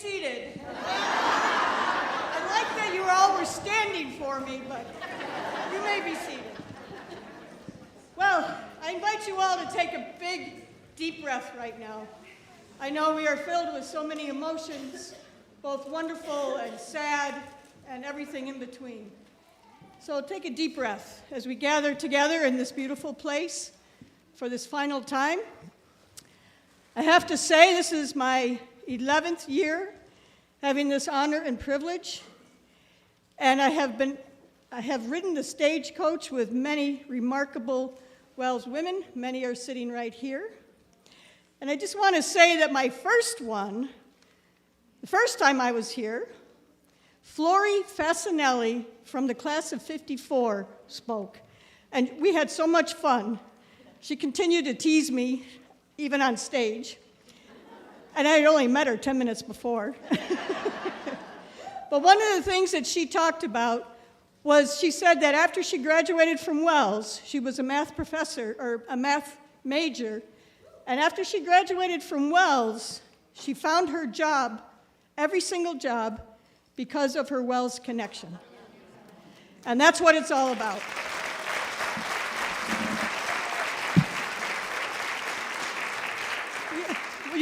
seated. I like that you all were standing for me, but you may be seated. Well, I invite you all to take a big, deep breath right now. I know we are filled with so many emotions, both wonderful and sad, and everything in between. So take a deep breath as we gather together in this beautiful place for this final time. I have to say, this is my 11th year having this honor and privilege, and I have ridden the stagecoach with many remarkable WELS women. Many are sitting right here. And I just want to say that my first one, the first time I was here, Flori Fasinelli from the class of '54 spoke, and we had so much fun. She continued to tease me, even on stage, and I had only met her 10 minutes before. But one of the things that she talked about was she said that after she graduated from WELS, she was a math professor, or a math major, and after she graduated from WELS, she found her job, every single job, because of her WELS connection. And that's what it's all about.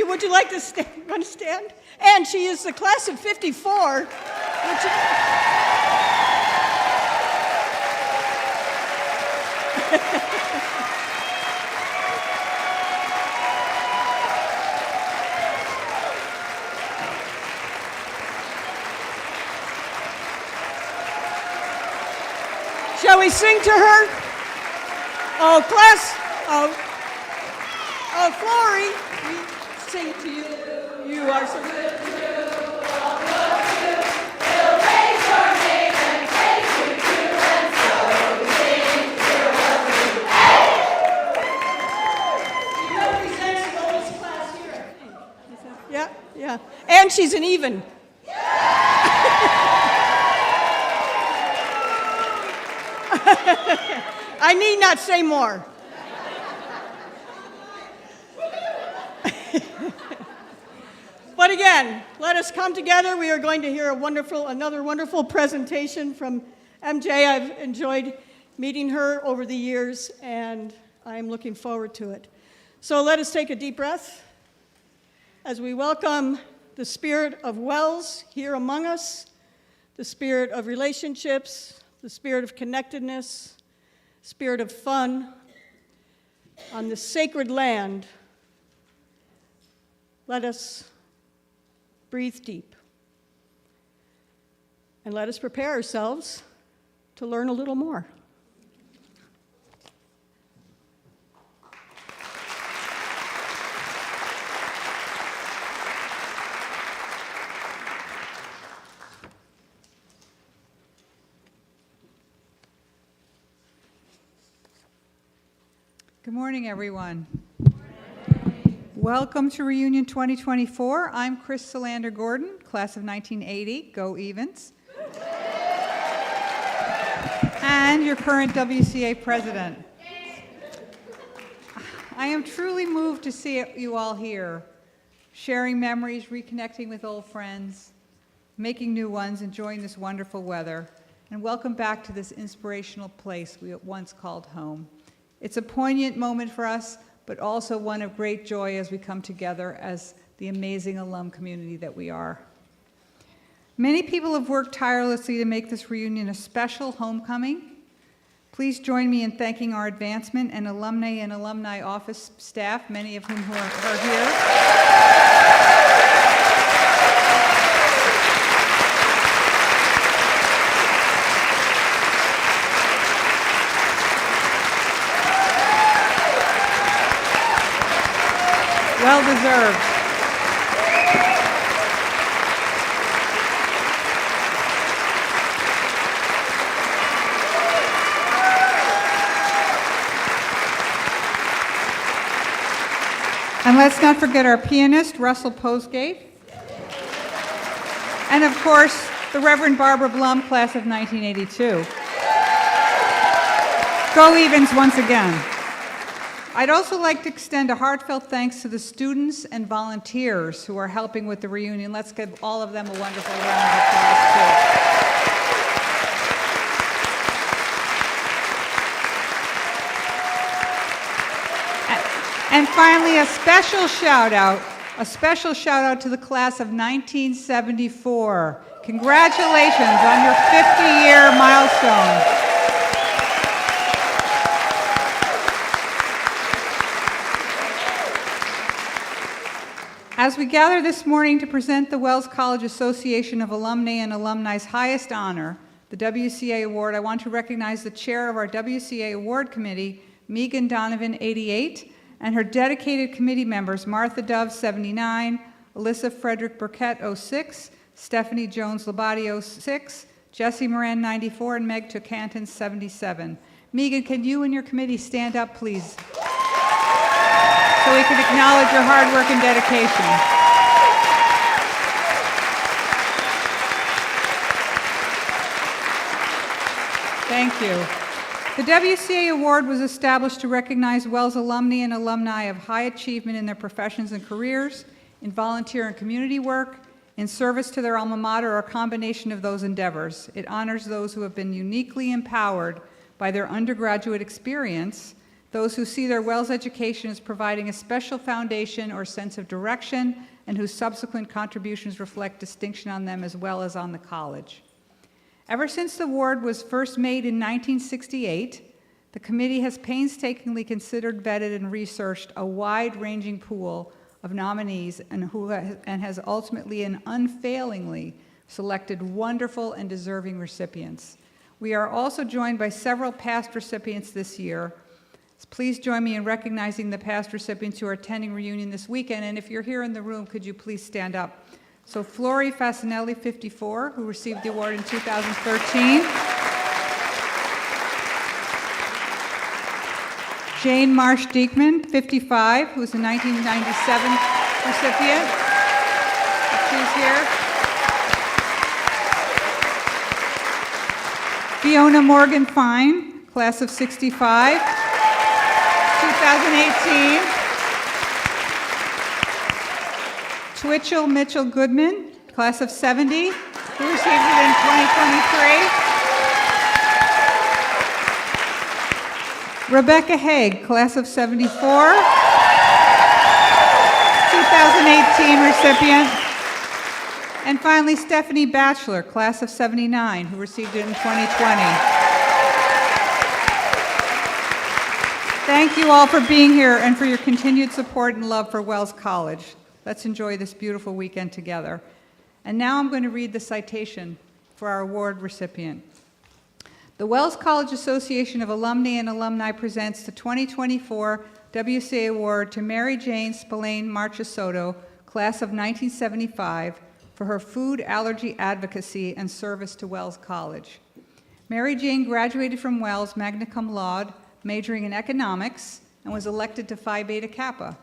Would you like to stand? And she is the class of '54, which Shall we sing to her? Oh, class. Oh, Flori, we sing to you. You are so good. We'll praise your name and praise you too, and so we sing, hear what we hey! She represents the oldest class here, I think. Yeah. And she's an even. I need not say more. But again, let us come together. We are going to hear another wonderful presentation from MJ. I've enjoyed meeting her over the years, and I'm looking forward to it. So let us take a deep breath as we welcome the spirit of WELS here among us, the spirit of relationships, the spirit of connectedness, spirit of fun on this sacred land. Let us breathe deep, and let us prepare ourselves to learn a little more. Good morning, everyone. Welcome to Reunion 2024. I'm Chris Solander-Gordon, class of 1980, go Evens, and your current WCA president. I am truly moved to see you all here, sharing memories, reconnecting with old friends, making new ones, enjoying this wonderful weather, and welcome back to this inspirational place we once called home. It's a poignant moment for us, but also one of great joy as we come together as the amazing alum community that we are. Many people have worked tirelessly to make this reunion a special homecoming. Please join me in thanking our advancement and alumni and alumni office staff, many of whom are here. Well deserved. And let's not forget our pianist, Russell Posgate. And of course, the Reverend Barbara Blum, class of 1982. Go Evens once again. I'd also like to extend a heartfelt thanks to the students and volunteers who are helping with the reunion. Let's give all of them a wonderful round of applause, too. And finally, a special shout out to the class of 1974. Congratulations on your 50-year milestone. As we gather this morning to present the Wells College Association of Alumnae and Alumni's highest honor, the WCA Award, I want to recognize the chair of our WCA Award Committee, Megan Donovan, 88, and her dedicated committee members, Martha Dove, 79, Alyssa Frederick Burkett, 06, Stephanie Jones-Labate, 06, Jessie Moran, 94, and Meg Tucanton, 77. Megan, can you and your committee stand up, please? So we can acknowledge your hard work and dedication. Thank you. The WCA Award was established to recognize Wells alumni and alumni of high achievement in their professions and careers, in volunteer and community work, in service to their alma mater, or a combination of those endeavors. It honors those who have been uniquely empowered by their undergraduate experience, those who see their Wells education as providing a special foundation or sense of direction, and whose subsequent contributions reflect distinction on them as well as on the college. Ever since the award was first made in 1968, the committee has painstakingly considered, vetted, and researched a wide-ranging pool of nominees and has ultimately and unfailingly selected wonderful and deserving recipients. We are also joined by several past recipients this year. Please join me in recognizing the past recipients who are attending reunion this weekend, and if you're here in the room, could you please stand up? So Flori Fasinelli, 54, who received the award in 2013. Jane Marsh Diekman, 55, who's a 1997 recipient. She's here. Fiona Morgan Fine, class of 65, 2018. Twitchell Mitchell Goodman, class of 70, who received it in 2023. Rebecca Haig, class of 74, 2018 recipient. And finally, Stephanie Batchelor, class of 79, who received it in 2020. Thank you all for being here and for your continued support and love for Wells College. Let's enjoy this beautiful weekend together. And now I'm going to read the citation for our award recipient. The Wells College Association of Alumni and Alumni presents the 2024 WCA Award to Mary Jane Spellane Marchisotto, class of 1975, for her food allergy advocacy and service to Wells College. Mary Jane graduated from Wells magna cum laude, majoring in economics, and was elected to Phi Beta Kappa.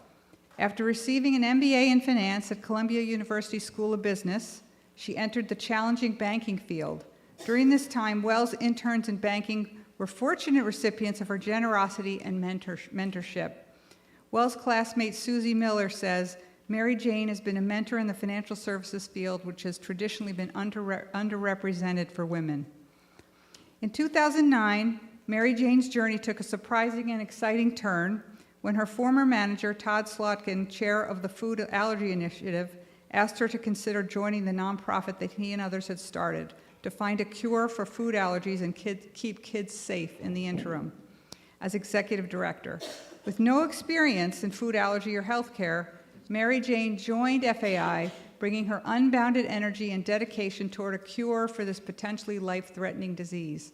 After receiving an MBA in finance at Columbia University School of Business, she entered the challenging banking field. During this time, Wells interns in banking were fortunate recipients of her generosity and mentorship. Wells classmate Susie Miller says, Mary Jane has been a mentor in the financial services field, which has traditionally been underrepresented for women. In 2009, Mary Jane's journey took a surprising and exciting turn when her former manager, Todd Slotkin, chair of the Food Allergy Initiative, asked her to consider joining the nonprofit that he and others had started to find a cure for food allergies and keep kids safe in the interim. As executive director, with no experience in food allergy or healthcare, Mary Jane joined FAI, bringing her unbounded energy and dedication toward a cure for this potentially life-threatening disease.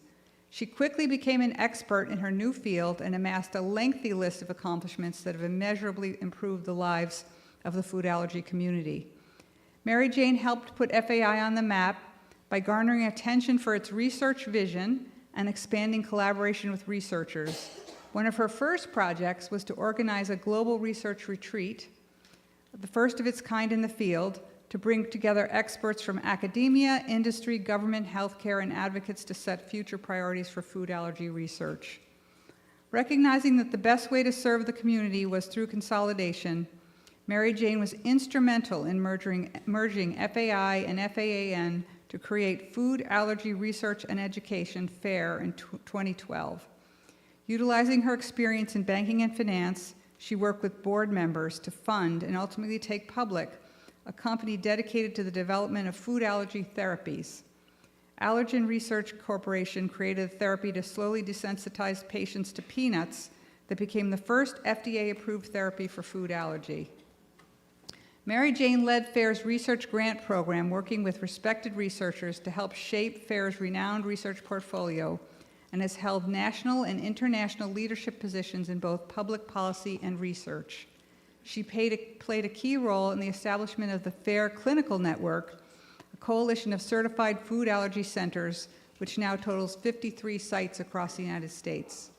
She quickly became an expert in her new field and amassed a lengthy list of accomplishments that have immeasurably improved the lives of the food allergy community. Mary Jane helped put FAI on the map by garnering attention for its research vision and expanding collaboration with researchers. One of her first projects was to organize a global research retreat, the first of its kind in the field, to bring together experts from academia, industry, government, healthcare, and advocates to set future priorities for food allergy research. Recognizing that the best way to serve the community was through consolidation, Mary Jane was instrumental in merging FAI and FAAN to create Food Allergy Research and Education FAIR in 2012. Utilizing her experience in banking and finance, she worked with board members to fund and ultimately take public a company dedicated to the development of food allergy therapies. Allergen Research Corporation created a therapy to slowly desensitize patients to peanuts that became the first FDA-approved therapy for food allergy. Mary Jane led FAIR's research grant program, working with respected researchers to help shape FAIR's renowned research portfolio, and has held national and international leadership positions in both public policy and research. She played a key role in the establishment of the FAIR Clinical Network, a coalition of certified food allergy centers, which now totals 53 sites across the United States.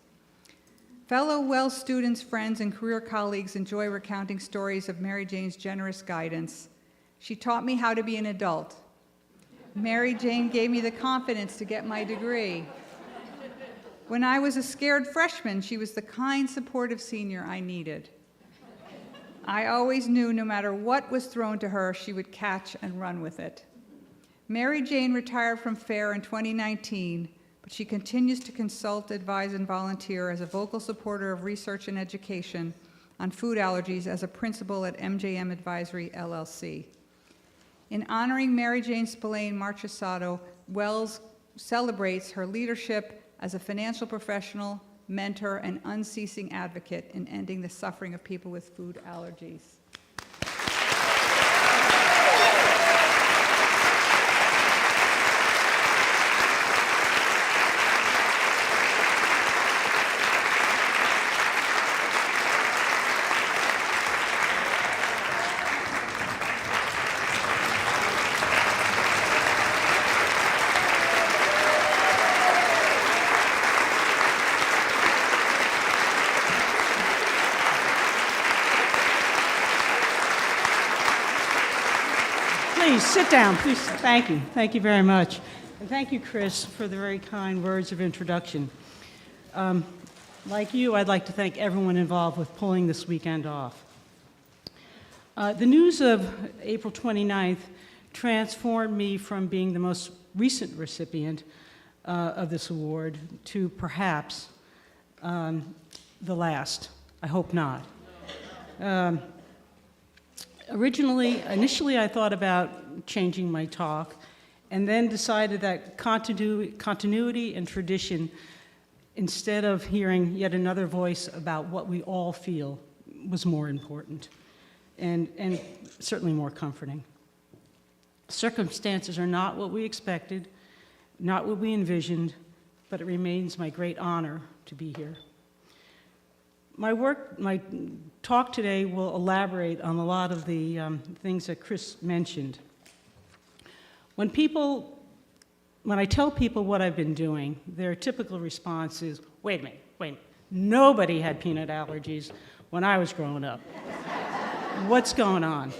Fellow Wells students, friends, and career colleagues enjoy recounting stories of Mary Jane's generous guidance. She taught me how to be an adult. Mary Jane gave me the confidence to get my degree. When I was a scared freshman, she was the kind, supportive senior I needed. I always knew no matter what was thrown to her, she would catch and run with it. Mary Jane retired from FAIR in 2019, but she continues to consult, advise, and volunteer as a vocal supporter of research and education on food allergies as a principal at MJM Advisory, LLC. In honoring Mary Jane Spellane Marchisotto, Wells celebrates her leadership as a financial professional, mentor, and unceasing advocate in ending the suffering of people with food allergies. Please sit down. Please, thank you. Thank you very much. And thank you, Chris, for the very kind words of introduction. Like you, I'd like to thank everyone involved with pulling this weekend off. The news of April 29th transformed me from being the most recent recipient of this award to perhaps the last. I hope not. Initially, I thought about changing my talk, and then decided that continuity and tradition, instead of hearing yet another voice about what we all feel, was more important, and certainly more comforting. Circumstances are not what we expected, not what we envisioned, but it remains my great honor to be here. My talk today will elaborate on a lot of the things that Chris mentioned. When I tell people what I've been doing, their typical response is, wait a minute, nobody had peanut allergies when I was growing up. What's going on?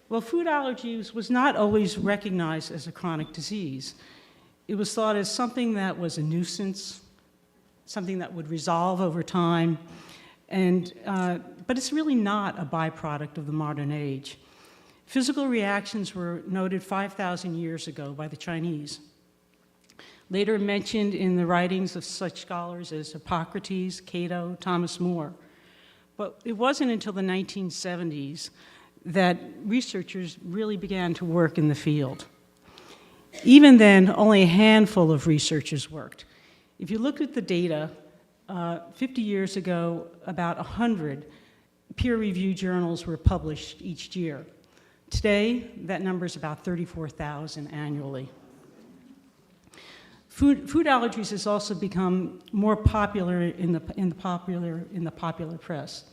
Well, food allergies was not always recognized as a chronic disease. It was thought as something that was a nuisance, something that would resolve over time, but it's really not a byproduct of the modern age. Physical reactions were noted 5,000 years ago by the Chinese, later mentioned in the writings of such scholars as Hippocrates, Cato, Thomas More. But it wasn't until the 1970s that researchers really began to work in the field. Even then, only a handful of researchers worked. If you look at the data, 50 years ago, about 100 peer-reviewed journals were published each year. Today, that number is about 34,000 annually. Food allergies has also become more popular in the popular press.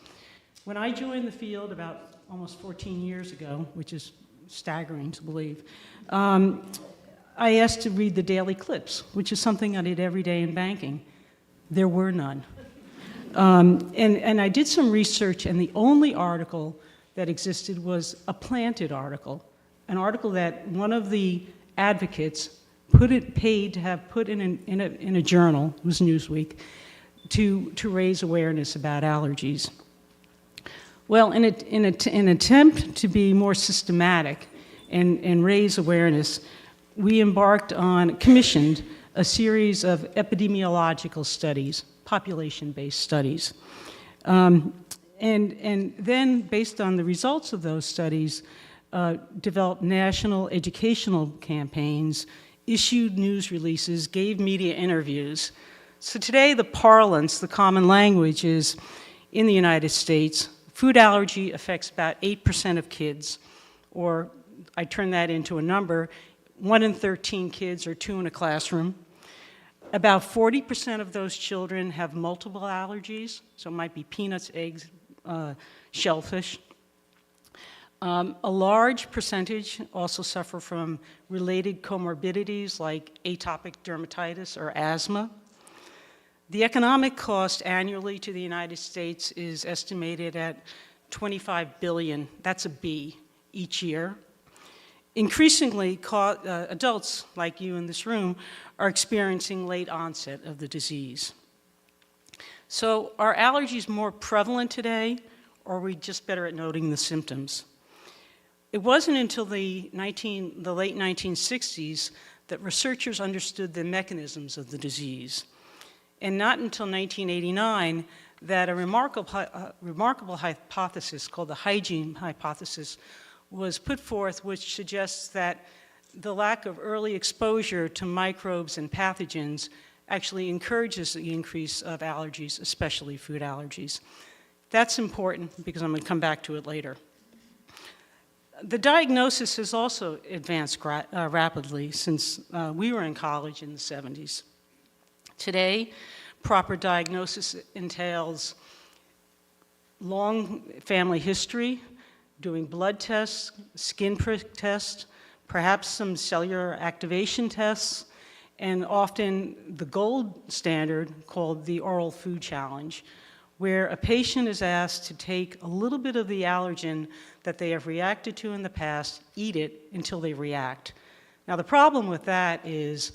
When I joined the field about almost 14 years ago, which is staggering to believe, I asked to read the daily clips, which is something I did every day in banking. There were none. And I did some research, and the only article that existed was a planted article, an article that one of the advocates paid to have put in a journal, it was Newsweek, to raise awareness about allergies? Well, in an attempt to be more systematic and raise awareness, we commissioned a series of epidemiological studies, population-based studies. And then, based on the results of those studies, developed national educational campaigns, issued news releases, gave media interviews. So today, the parlance, the common language is, in the United States, food allergy affects about 8% of kids, or I turn that into a number, 1 in 13 kids or 2 in a classroom. About 40% of those children have multiple allergies, so it might be peanuts, eggs, shellfish. A large percentage also suffer from related comorbidities like atopic dermatitis or asthma. The economic cost annually to the United States is estimated at $25 billion, that's a B, each year. Increasingly, adults like you in this room are experiencing late onset of the disease. So are allergies more prevalent today, or are we just better at noting the symptoms? It wasn't until the late 1960s that researchers understood the mechanisms of the disease. And not until 1989 that a remarkable hypothesis called the hygiene hypothesis was put forth, which suggests that the lack of early exposure to microbes and pathogens actually encourages the increase of allergies, especially food allergies. That's important because I'm going to come back to it later. The diagnosis has also advanced rapidly since we were in college in the 70s. Today, proper diagnosis entails long family history, doing blood tests, skin prick tests, perhaps some cellular activation tests, and often the gold standard called the oral food challenge, where a patient is asked to take a little bit of the allergen that they have reacted to in the past, eat it until they react. Now, the problem with that is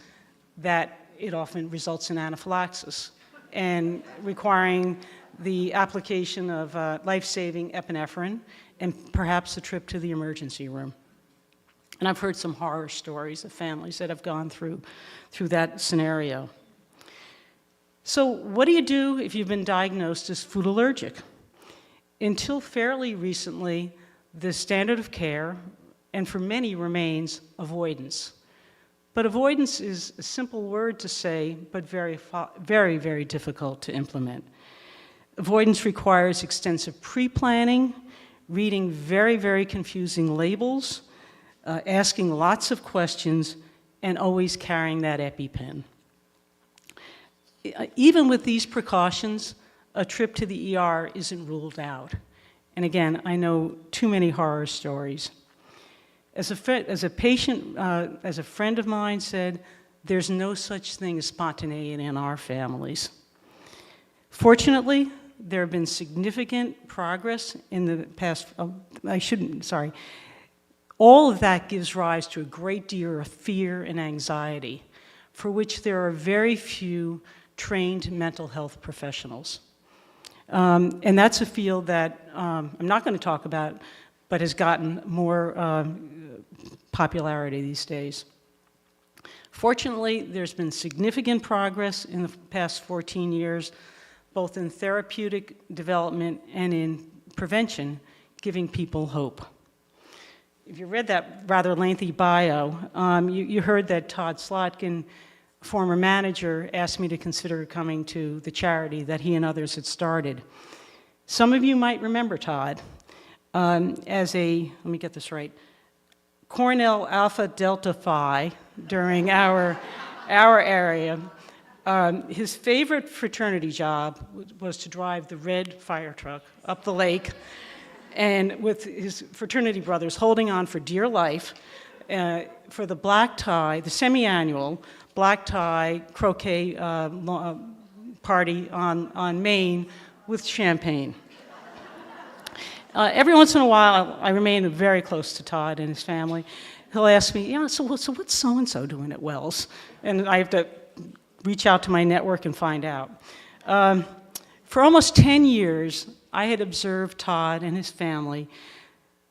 that it often results in anaphylaxis and requiring the application of life-saving epinephrine and perhaps a trip to the emergency room. And I've heard some horror stories of families that have gone through that scenario. So what do you do if you've been diagnosed as food allergic? Until fairly recently, the standard of care, and for many remains, avoidance. But avoidance is a simple word to say, but very, very difficult to implement. Avoidance requires extensive pre-planning, reading very, very confusing labels, asking lots of questions, and always carrying that EpiPen. Even with these precautions, a trip to the ER isn't ruled out. And again, I know too many horror stories. As a friend of mine said, there's no such thing as spontaneity in our families. Fortunately, there have been significant progress in the past, all of that gives rise to a great deal of fear and anxiety, for which there are very few trained mental health professionals. And that's a field that I'm not going to talk about, but has gotten more popularity these days. Fortunately, there's been significant progress in the past 14 years, both in therapeutic development and in prevention, giving people hope. If you read that rather lengthy bio, you heard that Todd Slotkin, former manager, asked me to consider coming to the charity that he and others had started. Some of you might remember Todd as a, let me get this right, Cornell Alpha Delta Phi during our area. His favorite fraternity job was to drive the red fire truck up the lake, and with his fraternity brothers holding on for dear life for the black tie, the semi-annual black tie croquet party on Maine with champagne. Every once in a while, I remain very close to Todd and his family. He'll ask me, yeah, so what's so-and-so doing at Wells? And I have to reach out to my network and find out. For almost 10 years, I had observed Todd and his family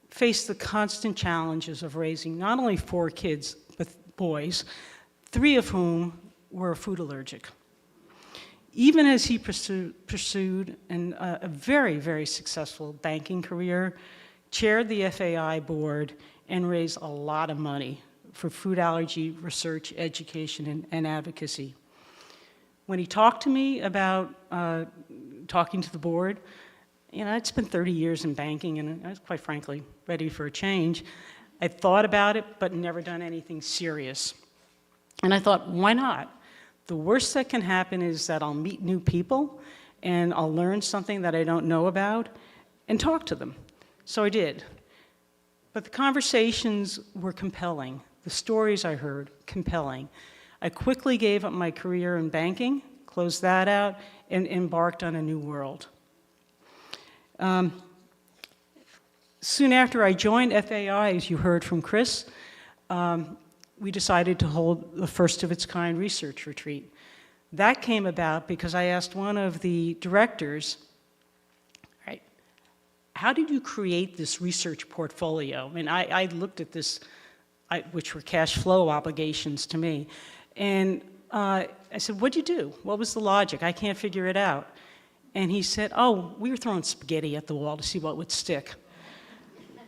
face the constant challenges of raising not only 4 kids, but boys, 3 of whom were food allergic. Even as he pursued a very, very successful banking career, chaired the FAI board, and raised a lot of money for food allergy research, education, and advocacy. When he talked to me about talking to the board, you know, I'd spent 30 years in banking, and I was quite frankly ready for a change. I thought about it, but never done anything serious. And I thought, why not? The worst that can happen is that I'll meet new people, and I'll learn something that I don't know about, and talk to them. So I did. But the conversations were compelling. The stories I heard, compelling. I quickly gave up my career in banking, closed that out, and embarked on a new world. Soon after I joined FAI, as you heard from Chris, we decided to hold the first of its kind research retreat. That came about because I asked one of the directors, right, how did you create this research portfolio? And I looked at this, which were cash flow obligations to me, and I said, what'd you do? What was the logic? I can't figure it out. And he said, oh, we were throwing spaghetti at the wall to see what would stick.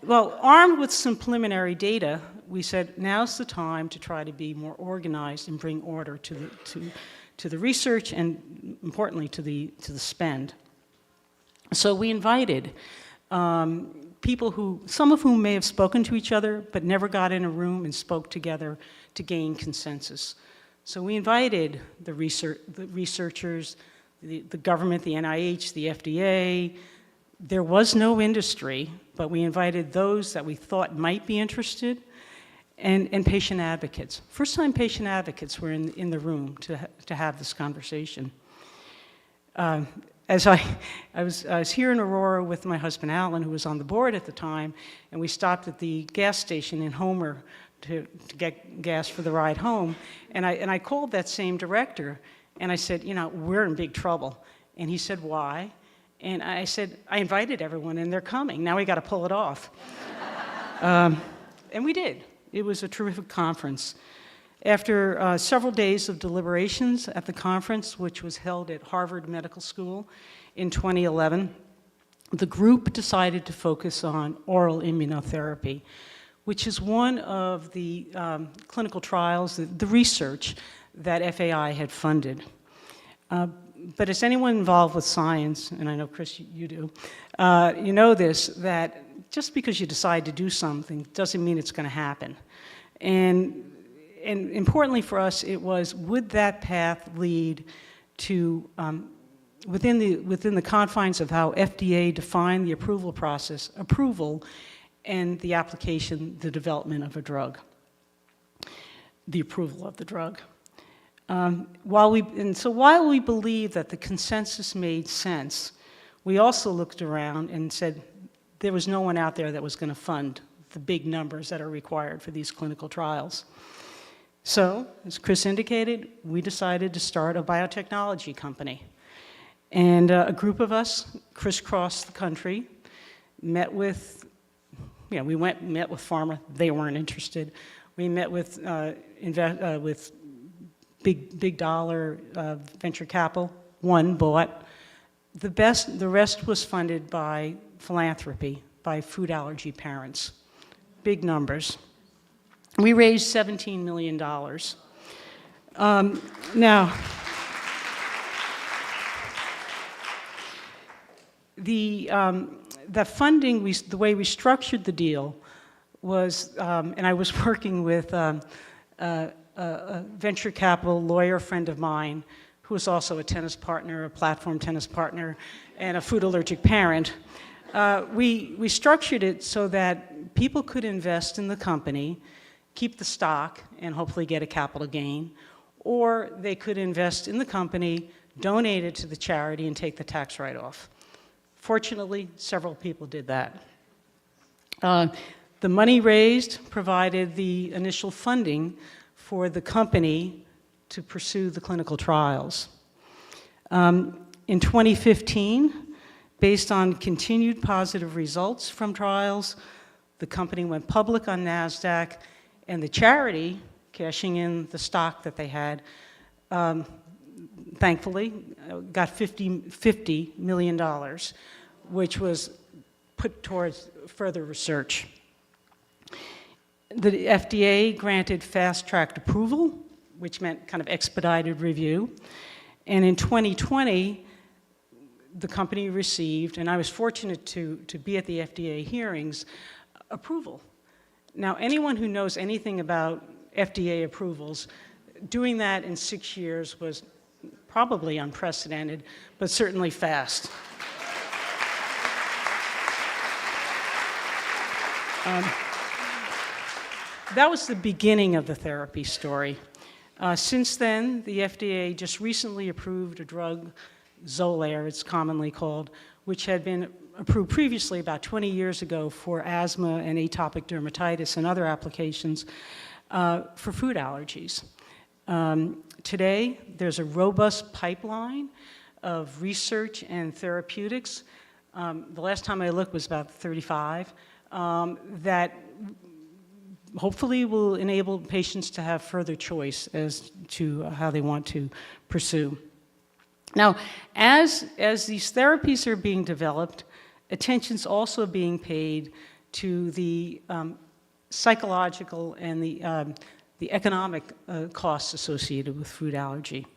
Well, armed with some preliminary data, we said, now's the time to try to be more organized and bring order to the research and, importantly, to the spend. So we invited people some of whom may have spoken to each other, but never got in a room and spoke together to gain consensus. So we invited the researchers, the government, the NIH, the FDA. There was no industry, but we invited those that we thought might be interested, and patient advocates. First-time patient advocates were in the room to have this conversation. As I was here in Aurora with my husband Alan, who was on the board at the time, and we stopped at the gas station in Homer to get gas for the ride home, and I called that same director, and I said, you know, we're in big trouble. And he said, why? And I said, I invited everyone, and they're coming. Now we got to pull it off. And we did. It was a terrific conference. After several days of deliberations at the conference, which was held at Harvard Medical School in 2011, the group decided to focus on oral immunotherapy, which is one of the clinical trials, the research that FAI had funded. But as anyone involved with science, and I know, Chris, you do, you know this, that just because you decide to do something doesn't mean it's going to happen. And importantly for us, it was, would that path lead to, within the confines of how FDA defined the approval process, approval and the application, the development of a drug, the approval of the drug. While we believe that the consensus made sense, we also looked around and said there was no one out there that was going to fund the big numbers that are required for these clinical trials. So, as Chris indicated, we decided to start a biotechnology company. And a group of us crisscrossed the country, met with, met with pharma, they weren't interested. We met with big dollar venture capital, one bought. The rest was funded by philanthropy, by food allergy parents. Big numbers. We raised $17 million. Now, the funding, the way we structured the deal was, and I was working with a venture capital lawyer friend of mine who was also a tennis partner, a platform tennis partner, and a food allergic parent. We structured it so that people could invest in the company, keep the stock, and hopefully get a capital gain, or they could invest in the company, donate it to the charity, and take the tax write-off. Fortunately, several people did that. The money raised provided the initial funding for the company to pursue the clinical trials. In 2015, based on continued positive results from trials, the company went public on NASDAQ, and the charity, cashing in the stock that they had, thankfully, got $50 million, which was put towards further research. The FDA granted fast-track approval, which meant kind of expedited review. And in 2020, the company received, and I was fortunate to be at the FDA hearings, approval. Now, anyone who knows anything about FDA approvals, doing that in 6 years was probably unprecedented, but certainly fast. That was the beginning of the therapy story. Since then, the FDA just recently approved a drug, Xolair, it's commonly called, which had been approved previously about 20 years ago for asthma and atopic dermatitis and other applications for food allergies. Today, there's a robust pipeline of research and therapeutics. The last time I looked was about 35, that hopefully will enable patients to have further choice as to how they want to pursue. Now, as these therapies are being developed, attention's also being paid to the psychological and the economic costs associated with food allergy.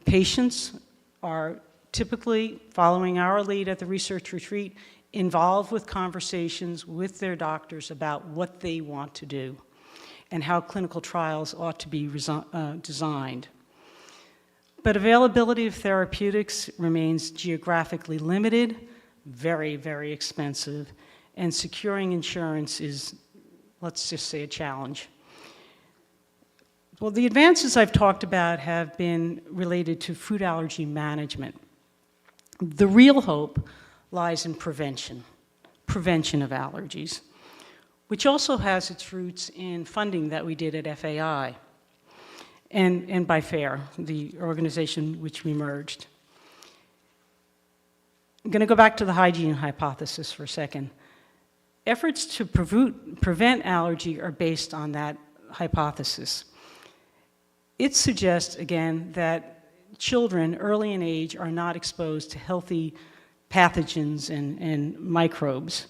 Patients are typically, following our lead at the research retreat, involved with conversations with their doctors about what they want to do and how clinical trials ought to be designed. But availability of therapeutics remains geographically limited, very, very expensive, and securing insurance is, let's just say, a challenge. Well, the advances I've talked about have been related to food allergy management. The real hope lies in prevention of allergies, which also has its roots in funding that we did at FAI and by FAIR, the organization which we merged. I'm going to go back to the hygiene hypothesis for a second. Efforts to prevent allergy are based on that hypothesis. It suggests, again, that children early in age are not exposed to healthy pathogens and microbes,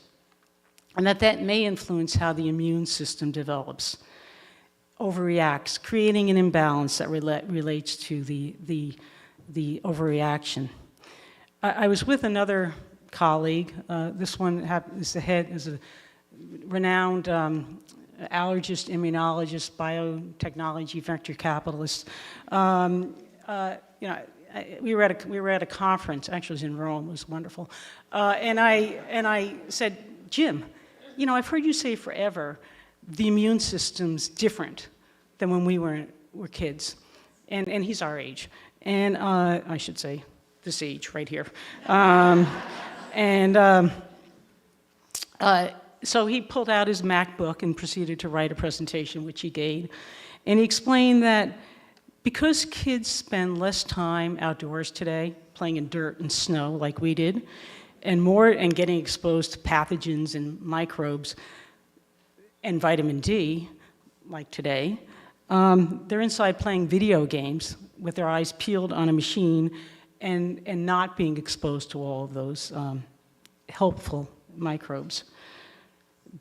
and that may influence how the immune system develops, overreacts, creating an imbalance that relates to the overreaction. I was with another colleague. This one is a renowned allergist, immunologist, biotechnology, venture capitalist. We were at a conference, actually it was in Rome, it was wonderful. And I said, Jim, I've heard you say forever, the immune system's different than when we were kids. And he's our age. And I should say, this age right here. So he pulled out his MacBook and proceeded to write a presentation, which he gave. And he explained that because kids spend less time outdoors today, playing in dirt and snow like we did, and getting exposed to pathogens and microbes and vitamin D, like today, they're inside playing video games with their eyes peeled on a machine and not being exposed to all of those helpful microbes.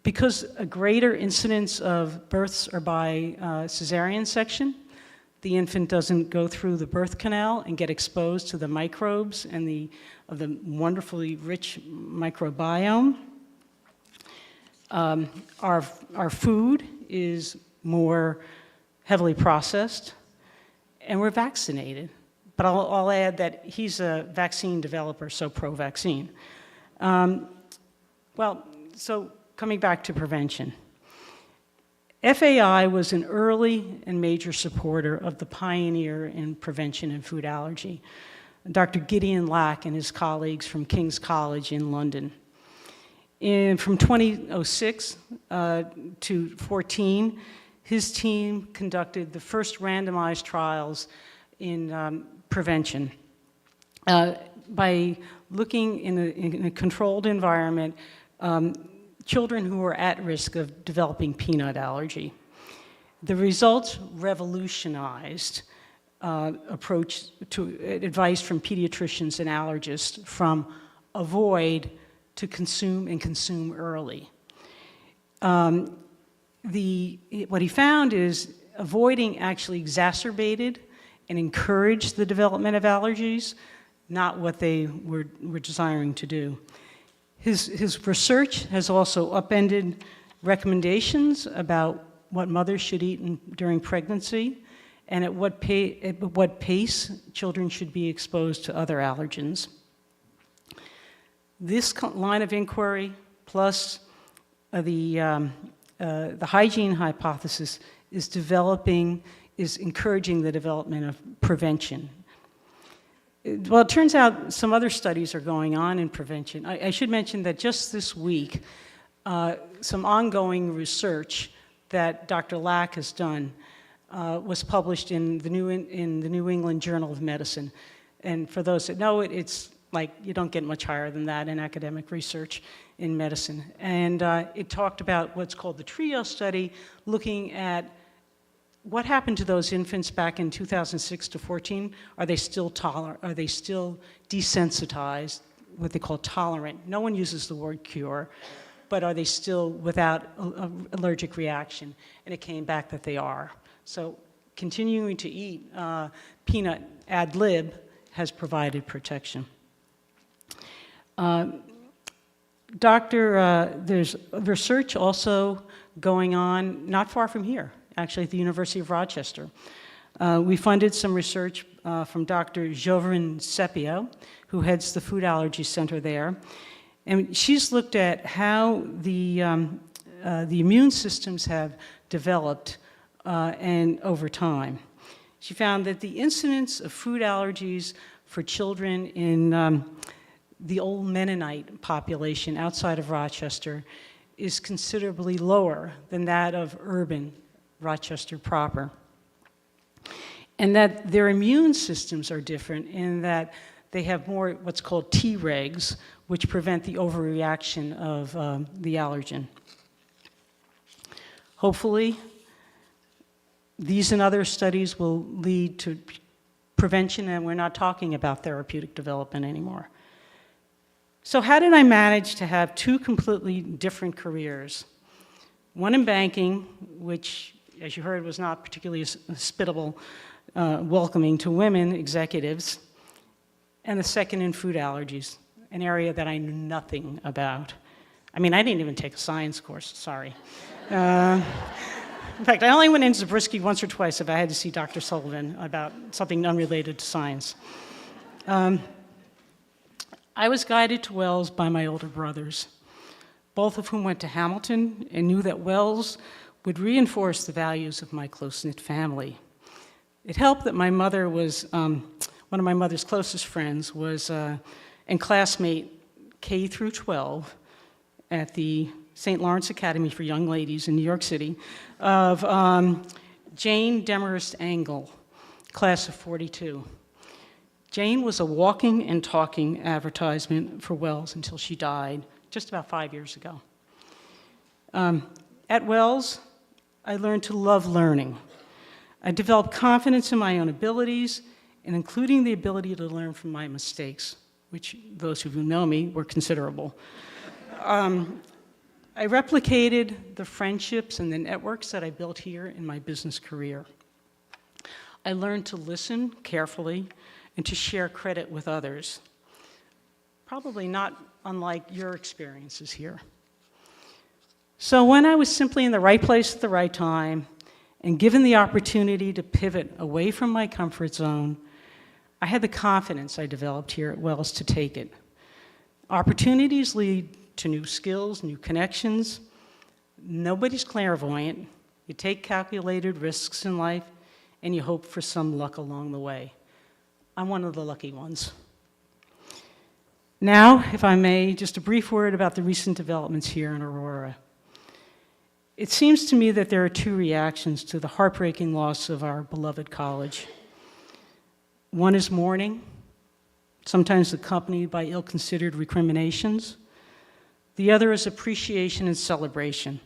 Because a greater incidence of births are by cesarean section, the infant doesn't go through the birth canal and get exposed to the microbes and of the wonderfully rich microbiome. Our food is more heavily processed, and we're vaccinated. But I'll add that he's a vaccine developer, so pro-vaccine. So coming back to prevention. FAI was an early and major supporter of the pioneer in prevention and food allergy, Dr. Gideon Lack and his colleagues from King's College in London. From 2006 to 14, his team conducted the first randomized trials in prevention. by looking in a controlled environment, children who were at risk of developing peanut allergy. The results revolutionized approach to advice from pediatricians and allergists from avoid to consume and consume early. What he found is avoiding actually exacerbated and encouraged the development of allergies, not what they were desiring to do. His research has also upended recommendations about what mothers should eat during pregnancy and at what pace children should be exposed to other allergens. This line of inquiry, plus the hygiene hypothesis, is encouraging the development of prevention. Well, it turns out some other studies are going on in prevention. I should mention that just this week, some ongoing research that Dr. Lack has done was published in the New England Journal of Medicine. And for those that know it, it's like you don't get much higher than that in academic research in medicine. And it talked about what's called the TRIO study, looking at what happened to those infants back in 2006 to 14? Are they still tolerant? Are they still desensitized, what they call tolerant? No one uses the word cure, but are they still without allergic reaction? And it came back that they are. So continuing to eat peanut ad lib has provided protection. There's research also going on not far from here, actually at the University of Rochester. We funded some research from Dr. Jovrin Sepio, who heads the Food Allergy Center there. And she's looked at how the immune systems have developed and over time. She found that the incidence of food allergies for children in the old Mennonite population outside of Rochester is considerably lower than that of urban Rochester proper. And that their immune systems are different in that they have more what's called Tregs, which prevent the overreaction of the allergen. Hopefully, these and other studies will lead to prevention, and we're not talking about therapeutic development anymore. So how did I manage to have two completely different careers? One in banking, which, as you heard, was not particularly hospitable, welcoming to women executives, and the second in food allergies, an area that I knew nothing about. I mean, I didn't even take a science course, sorry. In fact, I only went into Zabriskie once or twice if I had to see Dr. Sullivan about something unrelated to science. I was guided to Wells by my older brothers, both of whom went to Hamilton and knew that Wells would reinforce the values of my close-knit family. It helped that my mother was, one of my mother's closest friends was and classmate K through 12 at the St. Lawrence Academy for Young Ladies in New York City of Jane Demarest Angle, class of 42. Jane was a walking and talking advertisement for Wells until she died just about 5 years ago. At Wells, I learned to love learning. I developed confidence in my own abilities, and including the ability to learn from my mistakes, which those who know me were considerable. I replicated the friendships and the networks that I built here in my business career. I learned to listen carefully and to share credit with others, probably not unlike your experiences here. So when I was simply in the right place at the right time and given the opportunity to pivot away from my comfort zone, I had the confidence I developed here at Wells to take it. Opportunities lead to new skills, new connections. Nobody's clairvoyant. You take calculated risks in life, and you hope for some luck along the way. I'm one of the lucky ones. Now, if I may, just a brief word about the recent developments here in Aurora. It seems to me that there are two reactions to the heartbreaking loss of our beloved college. One is mourning, sometimes accompanied by ill-considered recriminations. The other is appreciation and celebration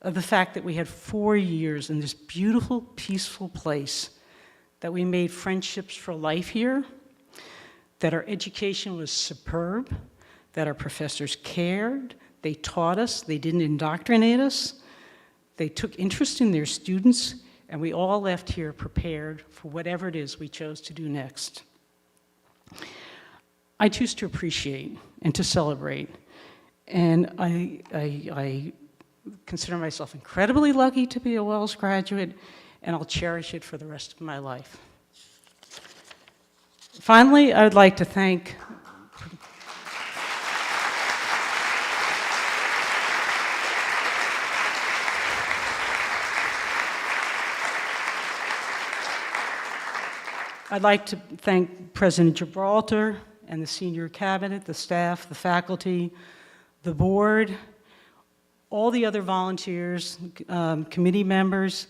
of the fact that we had 4 years in this beautiful, peaceful place, that we made friendships for life here, that our education was superb, that our professors cared, they taught us, they didn't indoctrinate us, they took interest in their students, and we all left here prepared for whatever it is we chose to do next. I choose to appreciate and to celebrate, and I consider myself incredibly lucky to be a Wells graduate, and I'll cherish it for the rest of my life. Finally, I would like to thank President Gibraltar and the senior cabinet, the staff, the faculty, the board, all the other volunteers, committee members,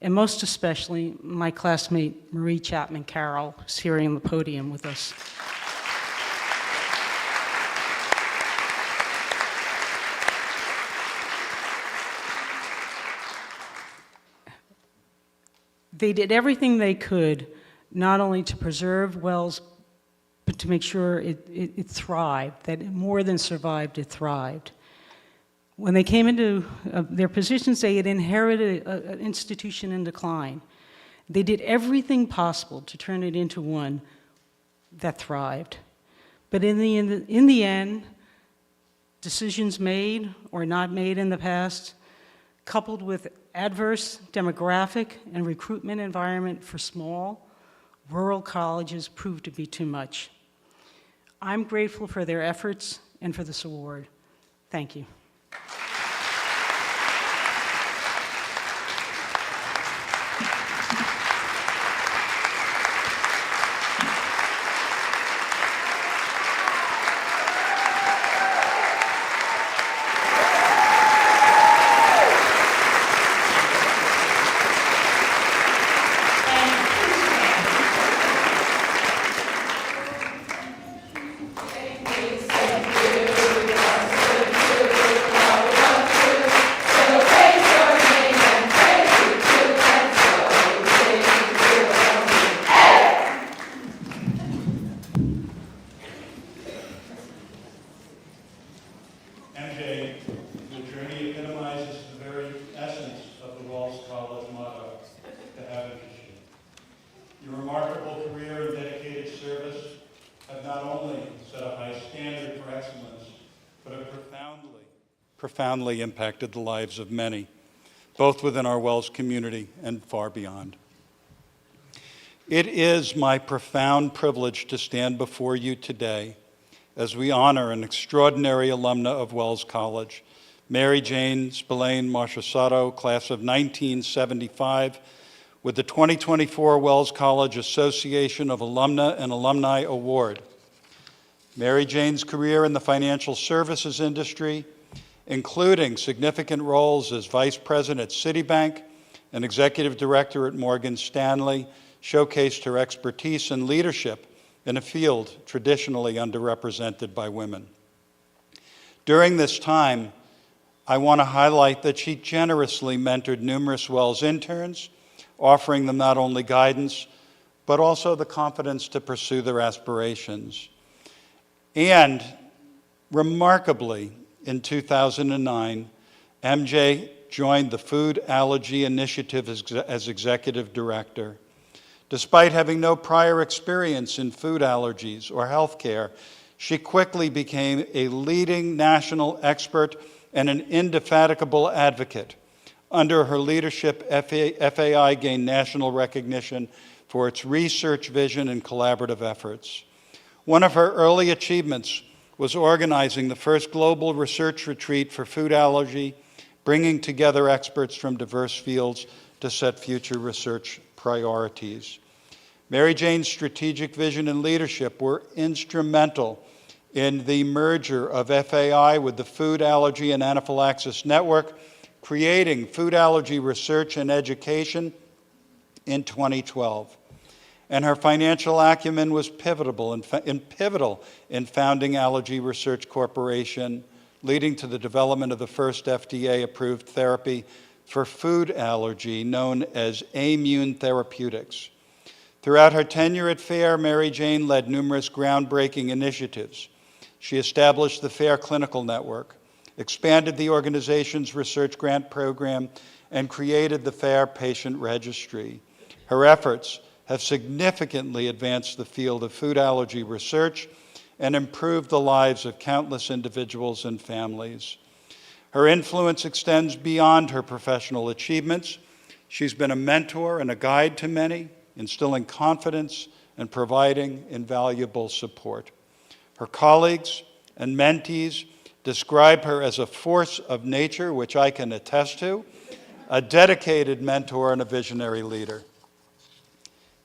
and most especially my classmate Marie Chapman Carroll, who's here on the podium with us. They did everything they could, not only to preserve Wells, but to make sure it thrived, that it more than survived, it thrived. When they came into their positions, they had inherited an institution in decline. They did everything possible to turn it into one that thrived. But in the end, decisions made or not made in the past, coupled with adverse demographic and recruitment environment for small, rural colleges, proved to be too much. I'm grateful for their efforts and for this award. Thank you. MJ, your journey epitomizes the very essence of the Wells College motto, to advocacy. Your remarkable career and dedicated service have not only set a high standard for excellence, but have profoundly impacted the lives of many, both within our Wells community and far beyond. It is my profound privilege to stand before you today as we honor an extraordinary alumna of Wells College, Mary Jane Spellane Marchisotto, class of 1975, with the 2024 Wells College Association of Alumna and Alumni Award. Mary Jane's career in the financial services industry, including significant roles as vice president at Citibank and executive director at Morgan Stanley, showcased her expertise and leadership in a field traditionally underrepresented by women. During this time, I want to highlight that she generously mentored numerous Wells interns, offering them not only guidance, but also the confidence to pursue their aspirations. And remarkably, in 2009, MJ joined the Food Allergy Initiative as executive director. Despite having no prior experience in food allergies or healthcare, she quickly became a leading national expert and an indefatigable advocate. Under her leadership, FAI gained national recognition for its research vision and collaborative efforts. One of her early achievements was organizing the first global research retreat for food allergy, bringing together experts from diverse fields to set future research priorities. Mary Jane's strategic vision and leadership were instrumental in the merger of FAI with the Food Allergy and Anaphylaxis Network, creating food allergy research and education in 2012. and her financial acumen was pivotal in founding Allergy Research Corporation, leading to the development of the first FDA-approved therapy for food allergy known as Immune Therapeutics. Throughout her tenure at FAIR, Mary Jane led numerous groundbreaking initiatives. She established the FAIR Clinical Network, expanded the organization's research grant program, and created the FAIR Patient Registry. Her efforts have significantly advanced the field of food allergy research and improved the lives of countless individuals and families. Her influence extends beyond her professional achievements. She's been a mentor and a guide to many, instilling confidence and providing invaluable support. Her colleagues and mentees describe her as a force of nature, which I can attest to, a dedicated mentor and a visionary leader.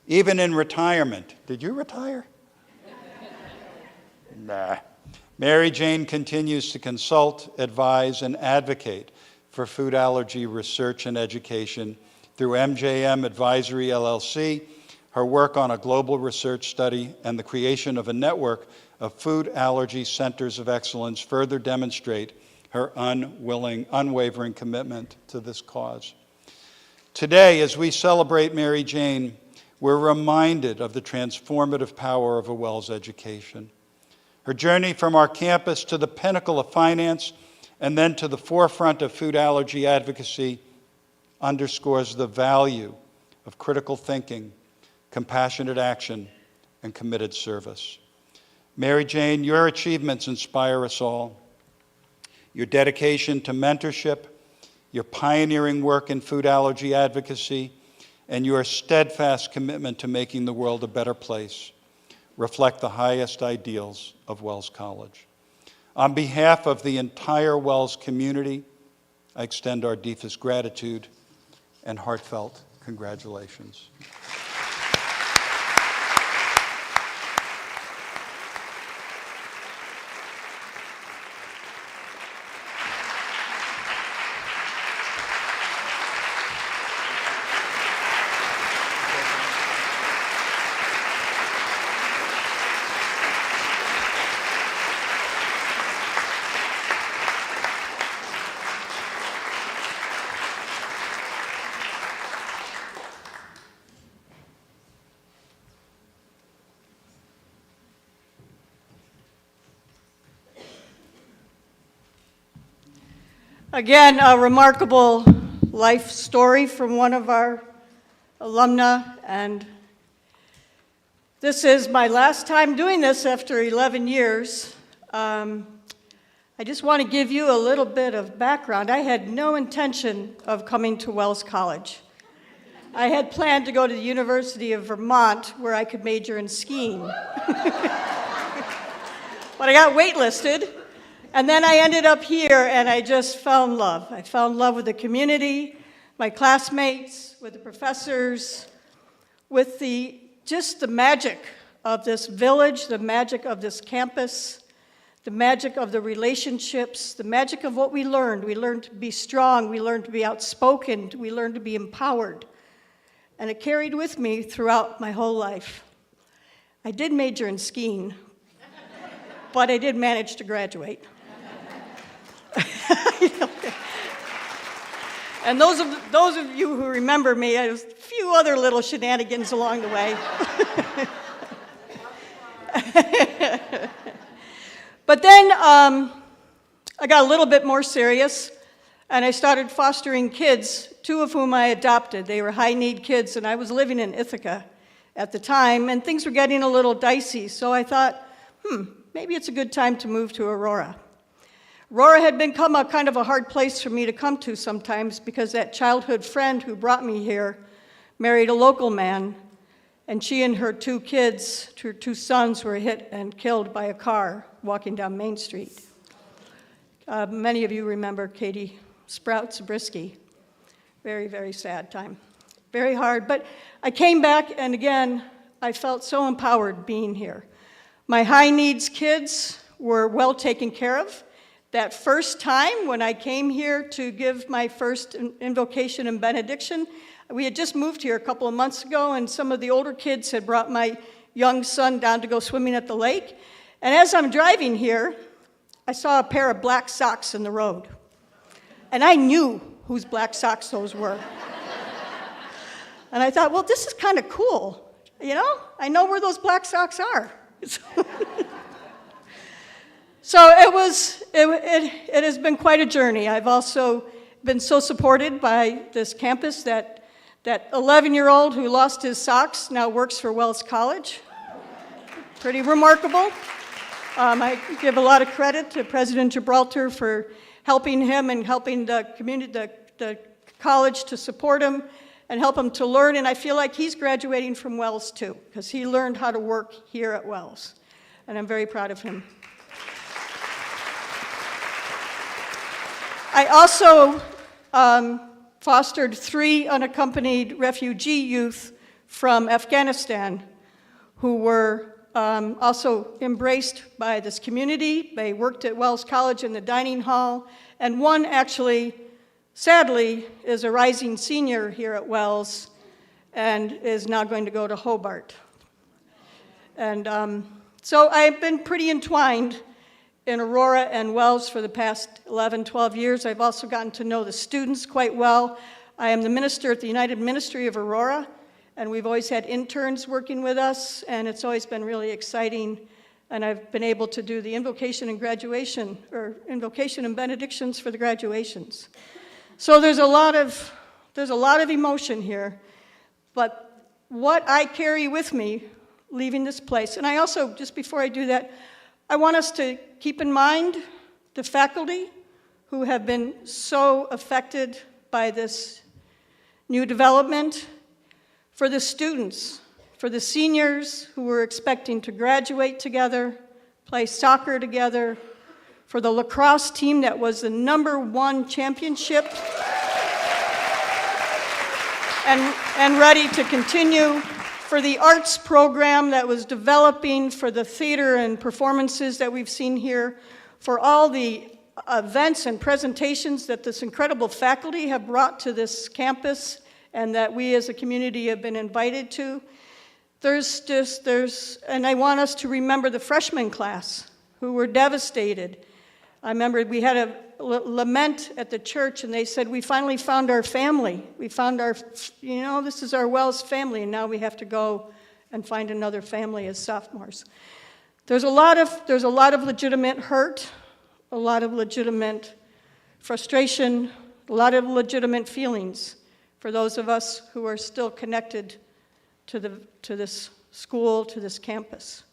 Even in retirement, did you retire? Nah. Mary Jane continues to consult, advise, and advocate for food allergy research and education through MJM Advisory LLC, her work on a global research study, and the creation of a network of food allergy centers of excellence further demonstrate her unwavering commitment to this cause. Today, as we celebrate Mary Jane, we're reminded of the transformative power of a WELS education. Her journey from our campus to the pinnacle of finance and then to the forefront of food allergy advocacy underscores the value of critical thinking, compassionate action, and committed service. Mary Jane, your achievements inspire us all. Your dedication to mentorship, your pioneering work in food allergy advocacy, and your steadfast commitment to making the world a better place reflect the highest ideals of WELS College. On behalf of the entire WELS community, I extend our deepest gratitude and heartfelt congratulations. Again, a remarkable life story from one of our alumna, and this is my last time doing this after 11 years. I just want to give you a little bit of background. I had no intention of coming to WELS College. I had planned to go to the University of Vermont where I could major in skiing. But I got waitlisted. And then I ended up here, and I just fell in love. I fell in love with the community, my classmates, with the professors, with just the magic of this village, the magic of this campus, the magic of the relationships, the magic of what we learned. We learned to be strong. We learned to be outspoken. We learned to be empowered. And it carried with me throughout my whole life. I did major in skiing, but I did manage to graduate. And those of you who remember me, I had a few other little shenanigans along the way. But then I got a little bit more serious, and I started fostering kids, two of whom I adopted. They were high-need kids, and I was living in Ithaca at the time, and things were getting a little dicey, so I thought, maybe it's a good time to move to Aurora. Aurora had become a kind of a hard place for me to come to sometimes because that childhood friend who brought me here married a local man, and she and her two kids, her two sons, were hit and killed by a car walking down Main Street. Many of you remember Katie Sprout Zabriskie. Very, very sad time. Very hard, but I came back, and again, I felt so empowered being here. My high needs kids were well taken care of. That first time when I came here to give my first invocation and benediction, We had just moved here a couple of months ago, and some of the older kids had brought my young son down to go swimming at the lake. And as I'm driving here, I saw a pair of black socks in the road. And I knew whose black socks those were. And I thought, well, this is kind of cool. You know, I know where those black socks are. So it has been quite a journey. I've also been so supported by this campus that 11-year-old who lost his socks now works for Wells College. Pretty remarkable. I give a lot of credit to President Gibraltar for helping him and helping the community, the college to support him and help him to learn. And I feel like he's graduating from Wells too, because he learned how to work here at Wells. And I'm very proud of him. I also fostered 3 unaccompanied refugee youth from Afghanistan who were also embraced by this community. They worked at Wells College in the dining hall, and one actually, sadly, is a rising senior here at Wells and is now going to go to Hobart. And so I've been pretty entwined in Aurora and Wells for the past 11, 12 years. I've also gotten to know the students quite well. I am the minister at the United Ministry of Aurora, and we've always had interns working with us, and it's always been really exciting. And I've been able to do the invocation and graduation, or invocation and benedictions for the graduations. So there's a lot of emotion here, but what I carry with me leaving this place, and I also, just before I do that, I want us to keep in mind the faculty who have been so affected by this new development, for the students, for the seniors who were expecting to graduate together, play soccer together, for the lacrosse team that was the #1 championship and ready to continue, for the arts program that was developing, for the theater and performances that we've seen here, for all the events and presentations that this incredible faculty have brought to this campus and that we as a community have been invited to. And I want us to remember the freshman class who were devastated. I remember we had a lament at the church, and they said, we finally found our family. We found this is our Wells family, and now we have to go and find another family as sophomores. There's a lot of legitimate hurt, a lot of legitimate frustration, a lot of legitimate feelings for those of us who are still connected to this school, to this campus.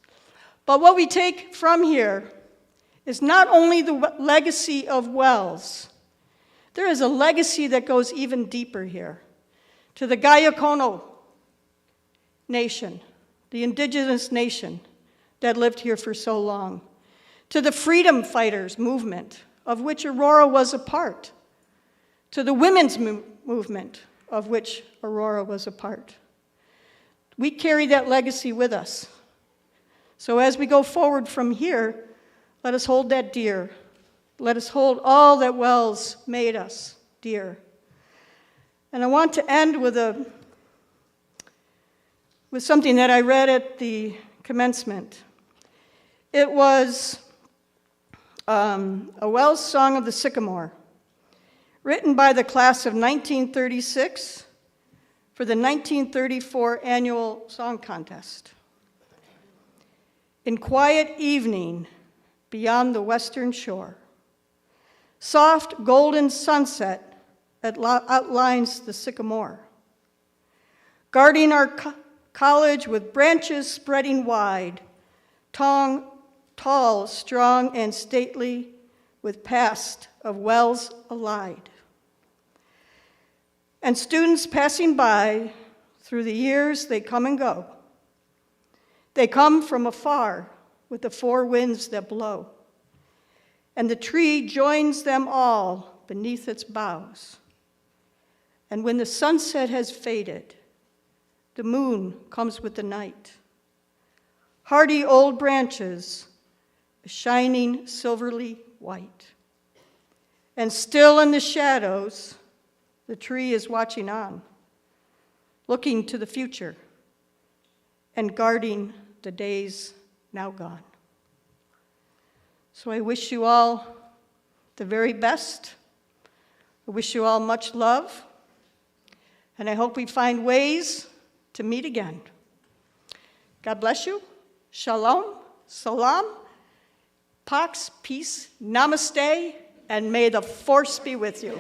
But what we take from here is not only the legacy of Wells, there is a legacy that goes even deeper here. To the Gayacono nation, the indigenous nation that lived here for so long. To the freedom fighters movement, of which Aurora was a part. To the women's movement, of which Aurora was a part. We carry that legacy with us. So as we go forward from here, let us hold that dear. Let us hold all that Wells made us dear. And I want to end with something that I read at the commencement. It was a Wells Song of the Sycamore, written by the class of 1936 for the 1934 annual song contest. In quiet evening, beyond the western shore, soft golden sunset outlines the sycamore. Guarding our college with branches spreading wide, tall, strong, and stately, with past of Wells allied. And students passing by, through the years they come and go. They come from afar, with the 4 winds that blow. And the tree joins them all beneath its boughs. And when the sunset has faded, the moon comes with the night. Hardy old branches, shining silverly white. And still in the shadows, the tree is watching on. looking to the future, and guarding the days now gone. So I wish you all the very best. I wish you all much love, and I hope we find ways to meet again. God bless you. Shalom, salam, pax, peace, namaste, and may the force be with you.